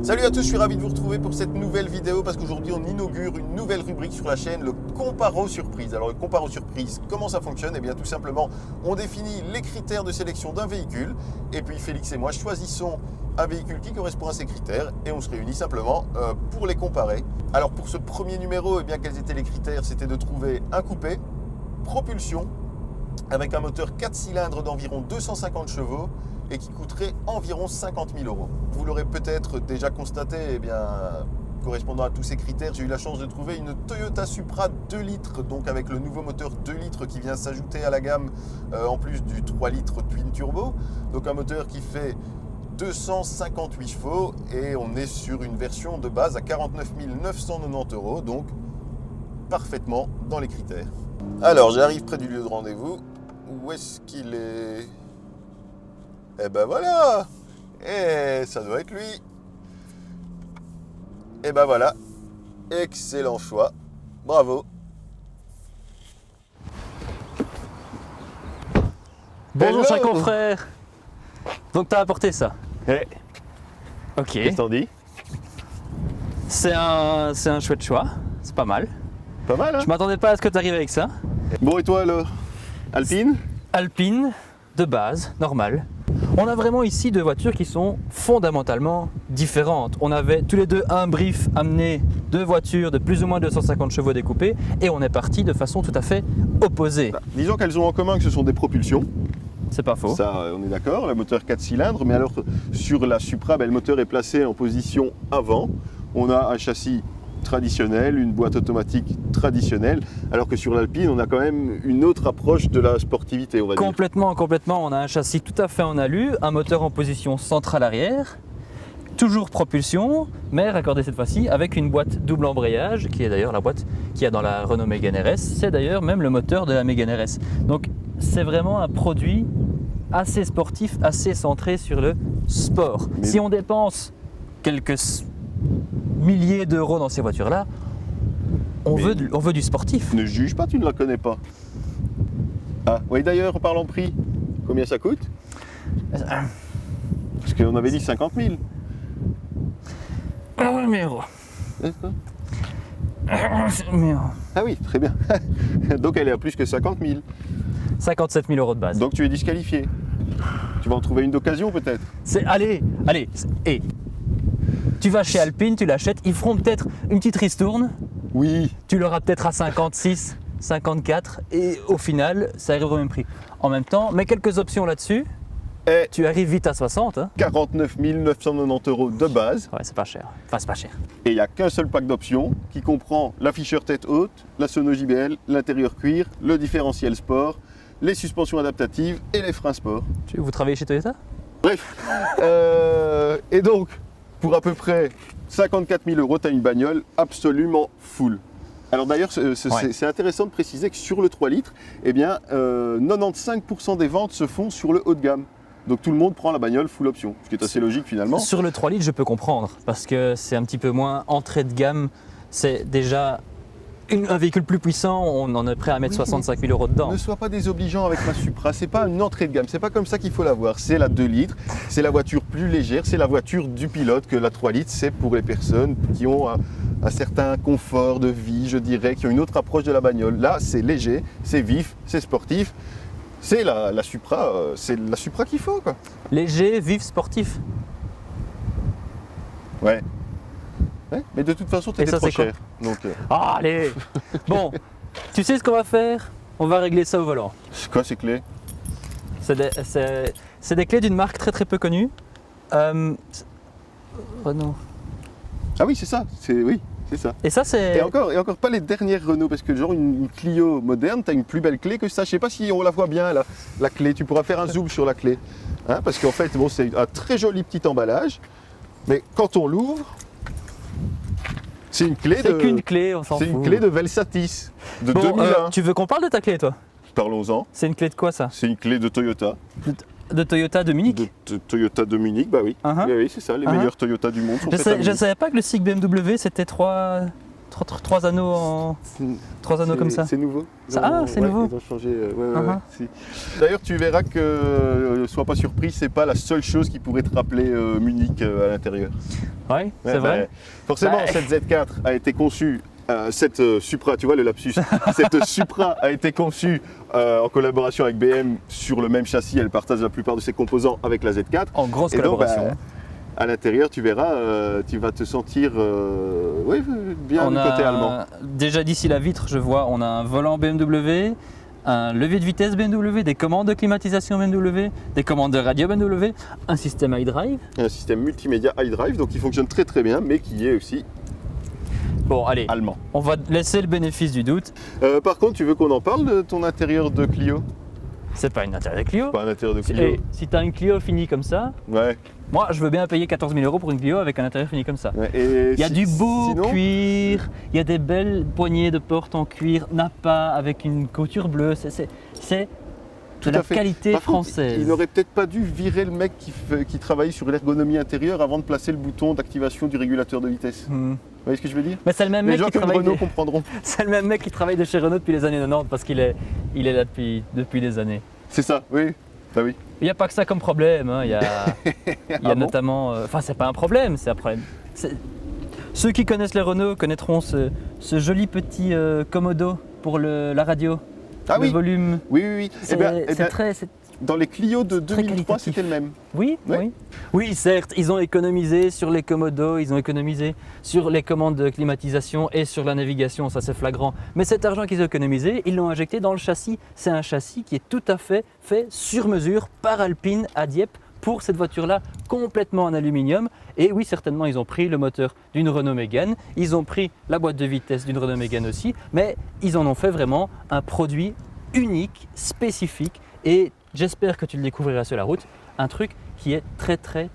Salut à tous, je suis ravi de vous retrouver pour cette nouvelle vidéo parce qu'aujourd'hui on inaugure une nouvelle rubrique sur la chaîne, le Comparo Surprise. Alors le Comparo Surprise, comment ça fonctionne? Eh bien tout simplement, on définit les critères de sélection d'un véhicule et puis Félix et moi choisissons un véhicule qui correspond à ces critères et on se réunit simplement pour les comparer. Alors pour ce premier numéro, eh bien quels étaient les critères? C'était de trouver un coupé, propulsion, avec un moteur 4 cylindres d'environ 250 chevaux et qui coûterait environ 50 000 €. Vous l'aurez peut-être déjà constaté, eh bien, correspondant à tous ces critères, j'ai eu la chance de trouver une Toyota Supra 2 litres, donc avec le nouveau moteur 2 litres qui vient s'ajouter à la gamme, en plus du 3 litres Twin Turbo. Donc un moteur qui fait 258 chevaux et on est sur une version de base à 49 990 €, donc parfaitement dans les critères. Alors j'arrive près du lieu de rendez-vous. Où est-ce qu'il est? Eh ben voilà! Et ça doit être lui. Et ben voilà. Excellent choix. Bravo. Bonjour Hello. cher confrère. Donc t'as apporté ça? Hey. Ok. Qu'est-ce que t'en dis? C'est un chouette choix. C'est pas mal. Pas mal, hein? Je m'attendais pas à ce que tu arrives avec ça. Bon, et toi alors? Alpine? Alpine, de base, normal. On a vraiment ici deux voitures qui sont fondamentalement différentes. On avait tous les deux un brief amené deux voitures de plus ou moins 250 chevaux découpées et on est parti de façon tout à fait opposée. Disons qu'elles ont en commun que ce sont des propulsions. C'est pas faux. Ça, on est d'accord. Le moteur 4 cylindres. Mais alors, sur la Supra, le moteur est placé en position avant. On a un châssis traditionnel, une boîte automatique traditionnelle, alors que sur l'Alpine, on a quand même une autre approche de la sportivité, on va dire. Complètement. On a un châssis tout à fait en alu, un moteur en position centrale arrière, toujours propulsion, mais raccordé cette fois-ci avec une boîte double embrayage, qui est d'ailleurs la boîte qu'il y a dans la Renault Mégane RS. C'est d'ailleurs même le moteur de la Mégane RS. Donc c'est vraiment un produit assez sportif, assez centré sur le sport. Mais... Si on dépense quelques milliers d'euros dans ces voitures-là, on veut du sportif. Ne juge pas, tu ne la connais pas. Ah, oui, d'ailleurs, en parlant prix, combien ça coûte? Parce qu'on avait dit 50 000. Ah oui, très bien. Donc elle est à plus que 50 000. 57 000 € de base. Donc tu es disqualifié. Tu vas en trouver une d'occasion peut-être. Allez, et tu vas chez Alpine, tu l'achètes, ils feront peut-être une petite ristourne. Oui. Tu l'auras peut-être à 56, 54 et au final, ça arrive au même prix. En même temps, mets quelques options là-dessus, Et tu arrives vite à 60. Hein. 49 990 € de base. Ouais, c'est pas cher. Enfin, c'est pas cher. Et il n'y a qu'un seul pack d'options qui comprend l'afficheur tête haute, la sono JBL, l'intérieur cuir, le différentiel sport, les suspensions adaptatives et les freins sport. Vous travaillez chez Toyota? Bref. Et donc, pour à peu près 54 000 €, tu as une bagnole absolument full. Alors d'ailleurs, c'est intéressant de préciser que sur le 3 litres, eh bien, 95% des ventes se font sur le haut de gamme. Donc tout le monde prend la bagnole full option, ce qui est assez logique finalement. Sur le 3 litres, je peux comprendre, parce que c'est un petit peu moins entrée de gamme. C'est déjà un véhicule plus puissant, on en est prêt à mettre 65 000 € dedans. Ne sois pas désobligeant avec ma Supra, c'est pas une entrée de gamme, c'est pas comme ça qu'il faut la voir. C'est la 2 litres, c'est la voiture plus légère, c'est la voiture du pilote, que la 3 litres, c'est pour les personnes qui ont un certain confort de vie, je dirais, qui ont une autre approche de la bagnole. Là, c'est léger, c'est vif, c'est sportif. C'est la Supra, c'est la Supra qu'il faut, quoi. Léger, vif, sportif. Ouais. Ouais, mais de toute façon, t'étais ça, trop c'est quoi? cher. Donc, Ah, allez. Bon, tu sais ce qu'on va faire? On va régler ça au volant. c'est quoi ces clés? C'est des clés d'une marque très peu connue. Renault. Ah oui, c'est ça. Oui, c'est ça. Et ça, c'est. Et encore pas les dernières Renault, parce que genre une Clio moderne, tu as une plus belle clé que ça. Je sais pas si on la voit bien, la clé. Tu pourras faire un zoom sur la clé. Hein, parce qu'en fait, bon, c'est un très joli petit emballage. Mais quand on l'ouvre, c'est une clé C'est qu'une clé, on s'en fout. C'est une clé de Velsatis, de Bon, 2001. tu veux qu'on parle de ta clé, toi? Parlons-en. C'est une clé de quoi, ça? C'est une clé de Toyota. De Toyota de Munich? De Toyota de Munich, bah oui. Uh-huh. Oui, c'est ça. Les meilleurs Toyota du monde sont faits à Je Munich. savais pas que le SIG BMW, c'était 3 trois anneaux comme ça. C'est nouveau. C'est nouveau. Ils ont changé. Si. D'ailleurs, tu verras que, sois pas surpris, c'est pas la seule chose qui pourrait te rappeler Munich à l'intérieur. Ouais, c'est vrai. Forcément, cette Z4 a été conçue. Cette Supra, tu vois le lapsus, cette Supra a été conçue en collaboration avec BM sur le même châssis. Elle partage la plupart de ses composants avec la Z4. En grosse collaboration. Donc, à l'intérieur, tu verras, tu vas te sentir bien du côté allemand. Déjà d'ici la vitre, je vois, on a un volant BMW, un levier de vitesse BMW, des commandes de climatisation BMW, des commandes de radio BMW, un système iDrive. Un système multimédia iDrive, donc qui fonctionne très très bien, mais qui est aussi bon, allez, allemand. On va laisser le bénéfice du doute. Par contre, tu veux qu'on en parle de ton intérieur de Clio? C'est pas une intérieur de Clio. Pas un intérieur de Clio. Et si tu as une Clio finie comme ça, moi je veux bien payer 14 000 € pour une Clio avec un intérieur fini comme ça. Il y a du beau cuir, il y a des belles poignées de porte en cuir, Napa avec une couture bleue, c'est de la qualité française. Contre, il n'aurait peut-être pas dû virer le mec qui travaille sur l'ergonomie intérieure avant de placer le bouton d'activation du régulateur de vitesse. Vous voyez ce que je veux dire? Mais c'est le même Les mec gens qui qui travaille Renault comprendront. C'est le même mec qui travaille de chez Renault depuis les années 90 parce qu'il est là depuis des années. C'est ça, oui. Bah oui. Il n'y a pas que ça comme problème. Hein. Il y a notamment. Enfin, c'est pas un problème, c'est un problème. Ceux qui connaissent les Renault connaîtront ce joli petit commodo pour la radio. Le volume. Oui. C'est très. Dans les Clio de 2003, c'était le même. Oui, certes, ils ont économisé sur les commodos, ils ont économisé sur les commandes de climatisation et sur la navigation, ça c'est flagrant. Mais cet argent qu'ils ont économisé, ils l'ont injecté dans le châssis. C'est un châssis qui est tout à fait sur mesure par Alpine à Dieppe pour cette voiture-là, complètement en aluminium. Et oui, certainement, ils ont pris le moteur d'une Renault Mégane, ils ont pris la boîte de vitesse d'une Renault Mégane aussi, mais ils en ont fait vraiment un produit unique, spécifique et j'espère que tu le découvriras sur la route, un truc qui est très très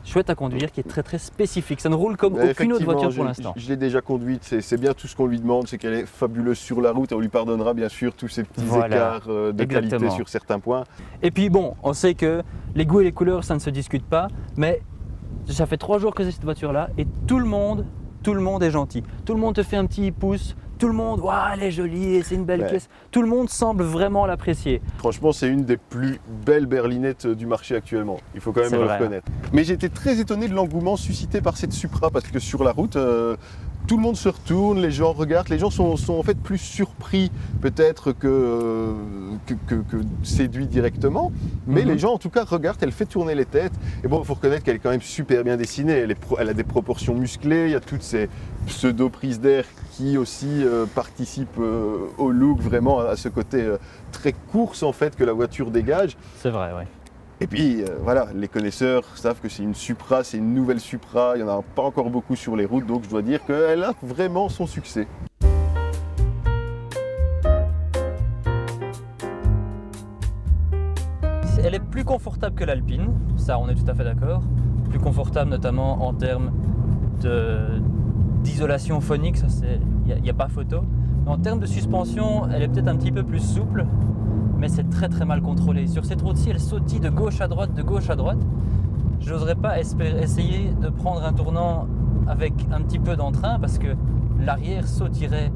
chouette à conduire, qui est très très spécifique. Ça ne roule comme aucune autre voiture pour l'instant. Je l'ai déjà conduite, c'est bien tout ce qu'on lui demande, c'est qu'elle est fabuleuse sur la route et on lui pardonnera bien sûr tous ces petits écarts de qualité sur certains points. Et puis bon, on sait que les goûts et les couleurs ça ne se discute pas, mais ça fait 3 jours que j'ai cette voiture là et tout le monde est gentil. Tout le monde te fait un petit pouce. Tout le monde, elle est jolie, c'est une belle caisse. Tout le monde semble vraiment l'apprécier. Franchement, c'est une des plus belles berlinettes du marché actuellement. Il faut quand même le reconnaître. Mais j'étais très étonné de l'engouement suscité par cette Supra parce que sur la route, tout le monde se retourne, les gens regardent, les gens sont en fait plus surpris peut-être que séduits directement. Mais les gens en tout cas regardent, elle fait tourner les têtes. Et bon, il faut reconnaître qu'elle est quand même super bien dessinée. Elle a des proportions musclées, il y a toutes ces pseudo-prises d'air qui aussi participent au look, vraiment à ce côté très course en fait que la voiture dégage. C'est vrai, oui. Et puis voilà, les connaisseurs savent que c'est une Supra, c'est une nouvelle Supra, il n'y en a pas encore beaucoup sur les routes, donc je dois dire qu'elle a vraiment son succès. Elle est plus confortable que l'Alpine, ça on est tout à fait d'accord. Plus confortable notamment en termes d'isolation phonique, ça il n'y a pas photo. Mais en termes de suspension, elle est peut-être un petit peu plus souple, mais c'est très très mal contrôlé. Sur cette route-ci, elle sautille de gauche à droite, de gauche à droite. Je n'oserais pas essayer de prendre un tournant avec un petit peu d'entrain parce que l'arrière sautirait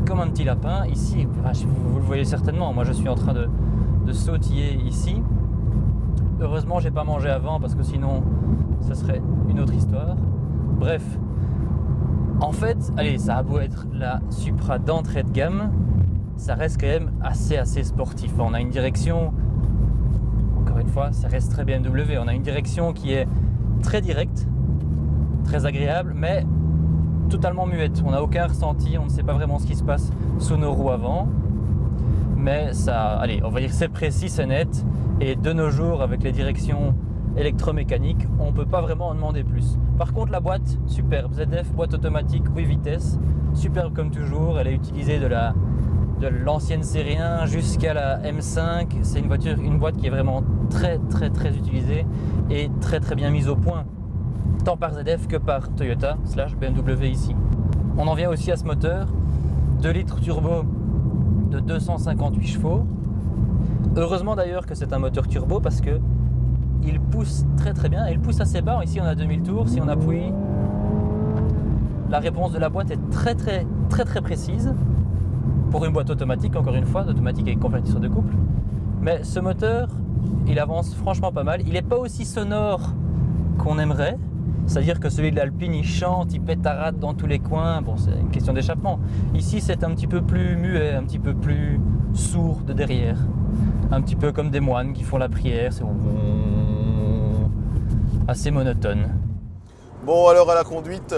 comme un petit lapin. Ici, vous le voyez certainement, moi je suis en train de sautiller ici. Heureusement, j'ai pas mangé avant parce que sinon, ce serait une autre histoire. Bref, en fait, allez, ça a beau être la Supra d'entrée de gamme, ça reste quand même assez sportif. On a une direction, encore une fois, ça reste très BMW. On a une direction qui est très directe, très agréable, mais totalement muette. On n'a aucun ressenti, on ne sait pas vraiment ce qui se passe sous nos roues avant. Mais ça, allez, on va dire c'est précis, c'est net. Et de nos jours, avec les directions électromécaniques, on ne peut pas vraiment en demander plus. Par contre, la boîte, superbe. ZF, boîte automatique, 8 vitesses. Superbe comme toujours. Elle est utilisée de l'ancienne série 1 jusqu'à la M5. C'est une boîte qui est vraiment très utilisée et très bien mise au point. Tant par ZF que par Toyota / BMW ici. On en vient aussi à ce moteur. 2 litres turbo de 258 chevaux. Heureusement d'ailleurs que c'est un moteur turbo parce que il pousse très bien. Il pousse assez bas. Ici on a 2000 tours. Si on appuie, la réponse de la boîte est très précise. Pour une boîte automatique, encore une fois, automatique avec convertisseur de couple. Mais ce moteur, il avance franchement pas mal. Il n'est pas aussi sonore qu'on aimerait. C'est-à-dire que celui de l'Alpine, il chante, il pétarade dans tous les coins. Bon, c'est une question d'échappement. Ici, c'est un petit peu plus muet, un petit peu plus sourd de derrière. Un petit peu comme des moines qui font la prière. C'est assez monotone. Bon, alors à la conduite,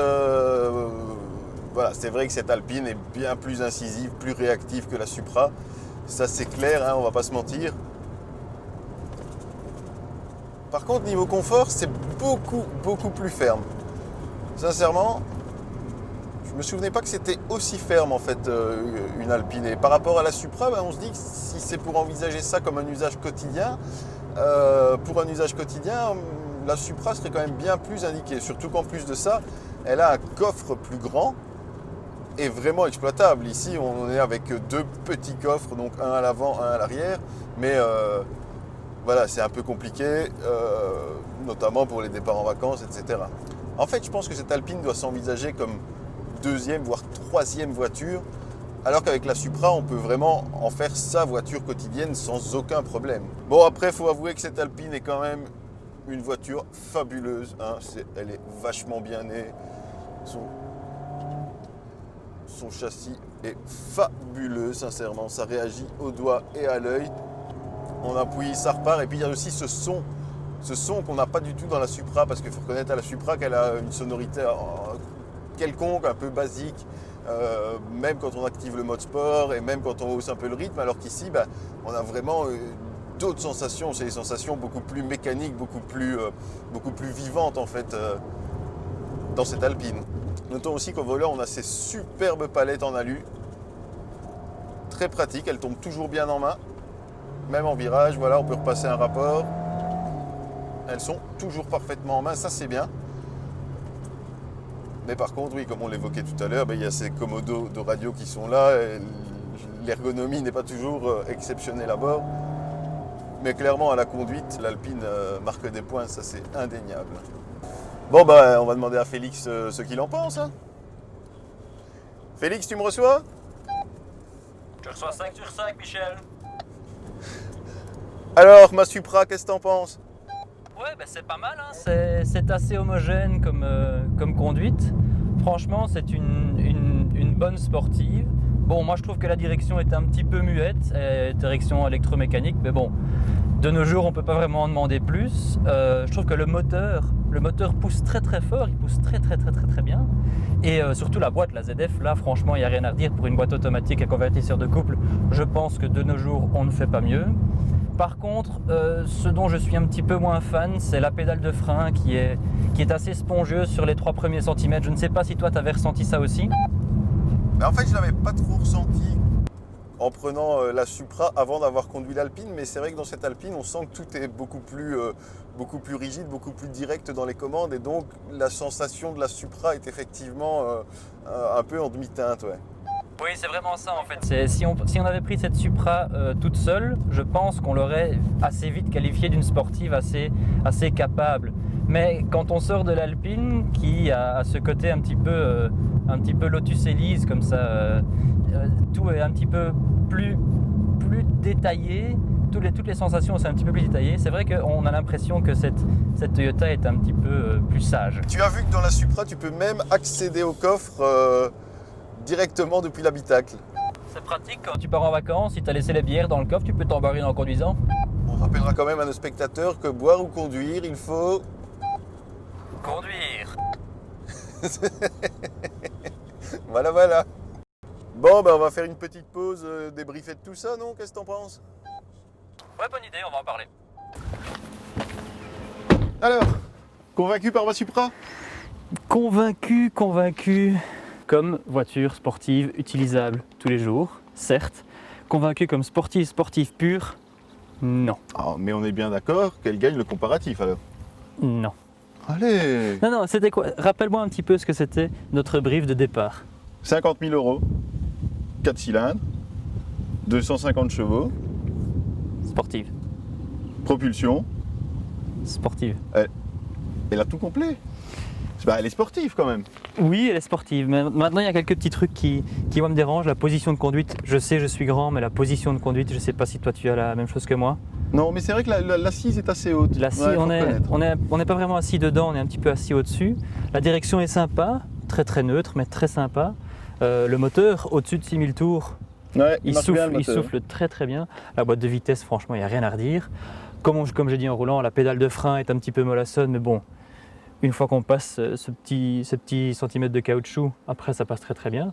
voilà, c'est vrai que cette Alpine est bien plus incisive, plus réactive que la Supra. Ça, c'est clair, hein, on va pas se mentir. Par contre, niveau confort, c'est beaucoup plus ferme. Sincèrement, je me souvenais pas que c'était aussi ferme en fait une Alpine. Et par rapport à la Supra, on se dit que si c'est pour envisager ça comme un usage quotidien, la Supra serait quand même bien plus indiquée. Surtout qu'en plus de ça, elle a un coffre plus grand et vraiment exploitable. Ici, on est avec deux petits coffres, donc un à l'avant, un à l'arrière. Mais voilà, c'est un peu compliqué, notamment pour les départs en vacances, etc. En fait, je pense que cette Alpine doit s'envisager comme deuxième, voire troisième voiture, alors qu'avec la Supra, on peut vraiment en faire sa voiture quotidienne sans aucun problème. Bon, après, il faut avouer que cette Alpine est quand même une voiture fabuleuse. Hein. Elle est vachement bien née. Son châssis est fabuleux, sincèrement. Ça réagit au doigt et à l'œil. On appuie, ça repart. Et puis il y a aussi ce son qu'on n'a pas du tout dans la Supra, parce qu'il faut reconnaître à la Supra qu'elle a une sonorité quelconque, un peu basique, même quand on active le mode sport et même quand on hausse un peu le rythme, alors qu'ici, on a vraiment d'autres sensations. C'est des sensations beaucoup plus mécaniques, beaucoup plus vivantes en fait dans cette Alpine. Notons aussi qu'au volant, on a ces superbes palettes en alu, très pratiques, elles tombent toujours bien en main. Même en virage, voilà, on peut repasser un rapport. Elles sont toujours parfaitement en main, ça c'est bien. Mais par contre, oui, comme on l'évoquait tout à l'heure, il y a ces commodos de radio qui sont là. L'ergonomie n'est pas toujours exceptionnelle à bord. Mais clairement, à la conduite, l'Alpine marque des points, ça c'est indéniable. Bon, on va demander à Félix ce qu'il en pense. Hein. Félix, tu me reçois? Je reçois 5 sur 5, Michel. Alors, ma Supra, qu'est-ce que t'en penses? Ouais, c'est pas mal, hein. C'est assez homogène comme conduite. Franchement, c'est une bonne sportive. Bon, moi je trouve que la direction est un petit peu muette, direction électromécanique, mais bon, de nos jours on peut pas vraiment en demander plus. Je trouve que le moteur pousse très fort, il pousse très bien. Et surtout la boîte, la ZF, là franchement il n'y a rien à redire pour une boîte automatique à convertisseur de couple. Je pense que de nos jours on ne fait pas mieux. Par contre, ce dont je suis un petit peu moins fan, c'est la pédale de frein qui est assez spongieuse sur les 3 premiers centimètres. Je ne sais pas si toi tu avais ressenti ça aussi. En fait, je ne l'avais pas trop ressenti en prenant la Supra avant d'avoir conduit l'Alpine, mais c'est vrai que dans cette Alpine, on sent que tout est beaucoup plus rigide, beaucoup plus direct dans les commandes, et donc la sensation de la Supra est effectivement un peu en demi-teinte. Ouais. Oui, c'est vraiment ça en fait. Si on avait pris cette Supra toute seule, je pense qu'on l'aurait assez vite qualifiée d'une sportive assez capable. Mais quand on sort de l'Alpine, qui a ce côté un petit peu Lotus Elise comme ça, tout est un petit peu plus détaillé. Toutes les sensations sont un petit peu plus détaillées. C'est vrai qu'on a l'impression que cette Toyota est un petit peu plus sage. Tu as vu que dans la Supra, tu peux même accéder au coffre directement depuis l'habitacle. C'est pratique quand tu pars en vacances, si tu as laissé les bières dans le coffre, tu peux t'embarrer en conduisant. On rappellera quand même à nos spectateurs que boire ou conduire, il faut... Conduire. Voilà. Bon, on va faire une petite pause, débriefer de tout ça, non? Qu'est-ce que t'en penses? Ouais, bonne idée, on va en parler. Alors, convaincu par ma Supra? Convaincu. Comme voiture sportive utilisable tous les jours, certes. Convaincu comme sportive pure, non. Ah, mais on est bien d'accord qu'elle gagne le comparatif alors? Non. Allez! Non, c'était quoi? Rappelle-moi un petit peu ce que c'était notre brief de départ. 50 000 €, 4 cylindres, 250 chevaux, Sportive. propulsion, Sportive. elle a tout complet. Bah, elle est sportive quand même. Oui, elle est sportive. Mais maintenant, il y a quelques petits trucs qui moi, me dérangent. La position de conduite, je sais, je suis grand, mais la position de conduite, je ne sais pas si toi tu as la même chose que moi. Non, mais c'est vrai que l'assise est assez haute. L'assise, Ouais, faut on reconnaître. n'est pas vraiment assis dedans, on est un petit peu assis au-dessus. La direction est sympa, très très neutre, mais très sympa. Le moteur, au-dessus de 6000 tours, Ouais, il marche bien, le souffle, moteur. très très bien. La boîte de vitesse, franchement, il n'y a rien à redire. Comme j'ai dit en roulant, la pédale de frein est un petit peu mollassonne, mais bon, une fois qu'on passe ce petit centimètre de caoutchouc, après ça passe très très bien.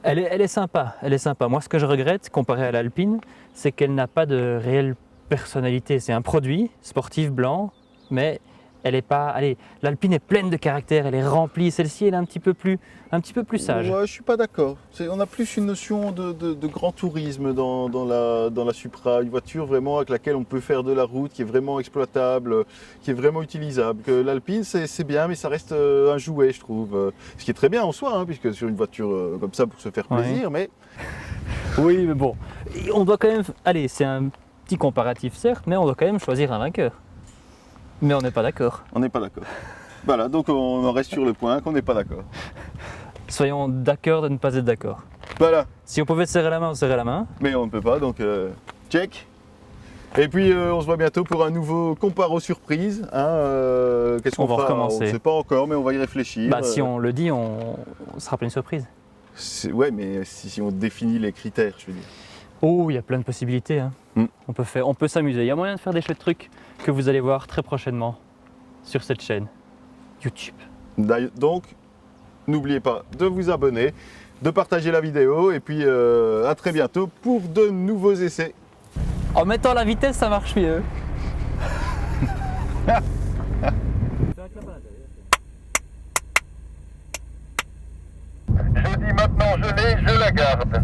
Elle est sympa, elle est sympa. Moi, ce que je regrette, comparé à l'Alpine, c'est qu'elle n'a pas de réelle personnalité. C'est un produit sportif blanc, mais elle est pas. Allez, l'Alpine est pleine de caractère, elle est remplie. Celle-ci, elle est un petit peu plus sage. Ouais, je suis pas d'accord. On a plus une notion de grand tourisme dans la Supra, une voiture vraiment avec laquelle on peut faire de la route, qui est vraiment exploitable, qui est vraiment utilisable. Que l'Alpine, c'est bien, mais ça reste un jouet, je trouve. Ce qui est très bien en soi, hein, puisque sur une voiture comme ça, pour se faire plaisir, mais Oui, mais bon, on doit quand même. Allez, c'est un petit comparatif certes, mais on doit quand même choisir un vainqueur. Mais on n'est pas d'accord. on n'est pas d'accord. Voilà, donc on en reste sur le point qu'on n'est pas d'accord. Soyons d'accord de ne pas être d'accord. Voilà, Si on pouvait se serrer la main, on se serrait la main. mais on ne peut pas, donc check. Et puis on se voit bientôt pour un nouveau comparo surprise. Hein, qu'est-ce qu'on On va fera? recommencer. On ne sait pas encore, mais on va y réfléchir. Bah, si on le dit, on sera plein de surprise. Ouais, mais si on définit les critères, je veux dire. Oh, il y a plein de possibilités. Hein. On peut s'amuser. Il y a moyen de faire des chouettes trucs que vous allez voir très prochainement sur cette chaîne YouTube. Donc, n'oubliez pas de vous abonner, de partager la vidéo et puis à très bientôt pour de nouveaux essais. En mettant la vitesse, ça marche mieux. Je dis maintenant, je l'ai, je la garde.